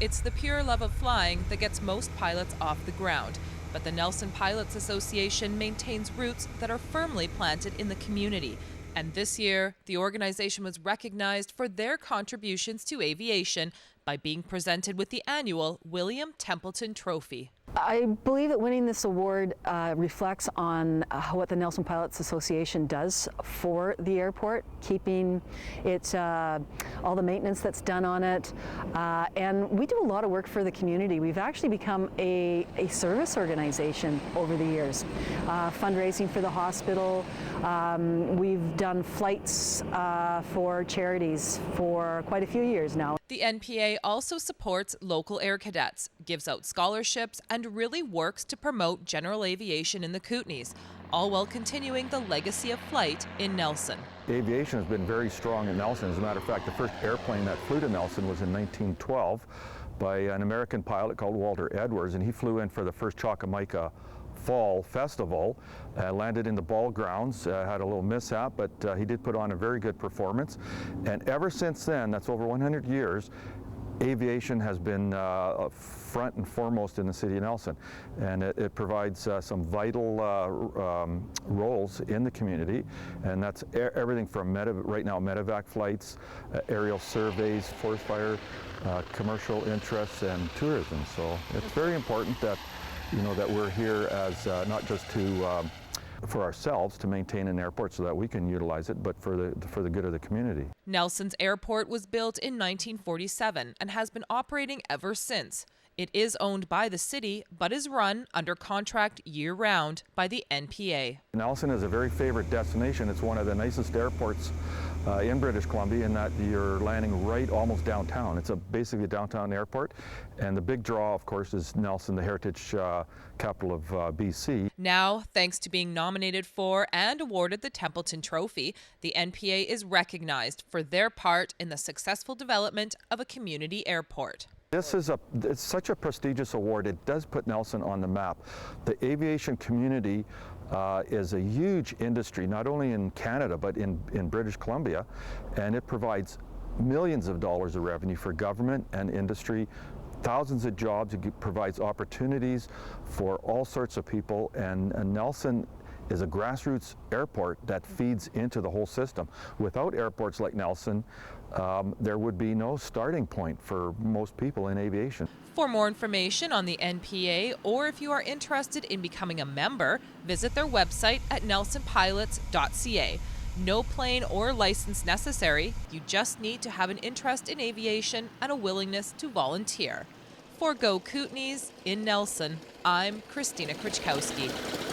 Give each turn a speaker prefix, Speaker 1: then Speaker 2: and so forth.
Speaker 1: It's the pure love of flying that gets most pilots off the ground. But the Nelson Pilots Association maintains roots that are firmly planted in the community. And this year, the organization was recognized for their contributions to aviation by being presented with the annual William Templeton Trophy.
Speaker 2: I believe that winning this award reflects on what the Nelson Pilots Association does for the airport, keeping it, all the maintenance that's done on it, and we do a lot of work for the community. We've actually become a service organization over the years, fundraising for the hospital. We've done flights for charities for quite a few years now.
Speaker 1: The NPA also supports local air cadets, gives out scholarships, and really works to promote general aviation in the Kootenays, all while continuing the legacy of flight in Nelson.
Speaker 3: Aviation has been very strong in Nelson. As a matter of fact, the first airplane that flew to Nelson was in 1912 by an American pilot called Walter Edwards, and he flew in for the first Chocamaica Fall Festival, landed in the ball grounds, had a little mishap, but he did put on a very good performance. And ever since then, that's over 100 years, aviation has been front and foremost in the city of Nelson, and it provides some vital roles in the community, and that's everything from right now medevac flights, aerial surveys, forest fire, commercial interests, and tourism. So it's very important that that we're here as not just for ourselves to maintain an airport so that we can utilize it, but for the good of the community.
Speaker 1: Nelson's airport was built in 1947 and has been operating ever since. It is owned by the city, but is run under contract year-round by the NPA.
Speaker 3: Nelson is a very favorite destination. It's one of the nicest airports in British Columbia in that you're landing right almost downtown. It's basically a downtown airport, and the big draw, of course, is Nelson, the heritage capital of BC.
Speaker 1: Now, thanks to being nominated for and awarded the Templeton Trophy, the NPA is recognized for their part in the successful development of a community airport.
Speaker 3: It's such a prestigious award. It does put Nelson on the map. The aviation community is a huge industry, not only in Canada, but in British Columbia, and it provides millions of dollars of revenue for government and industry, thousands of jobs. It provides opportunities for all sorts of people, and Nelson is a grassroots airport that feeds into the whole system. Without airports like Nelson, there would be no starting point for most people in aviation.
Speaker 1: For more information on the NPA, or if you are interested in becoming a member, visit their website at nelsonpilots.ca. No plane or license necessary. You just need to have an interest in aviation and a willingness to volunteer. For Go Kootenays in Nelson, I'm Kristina Kruchkowski.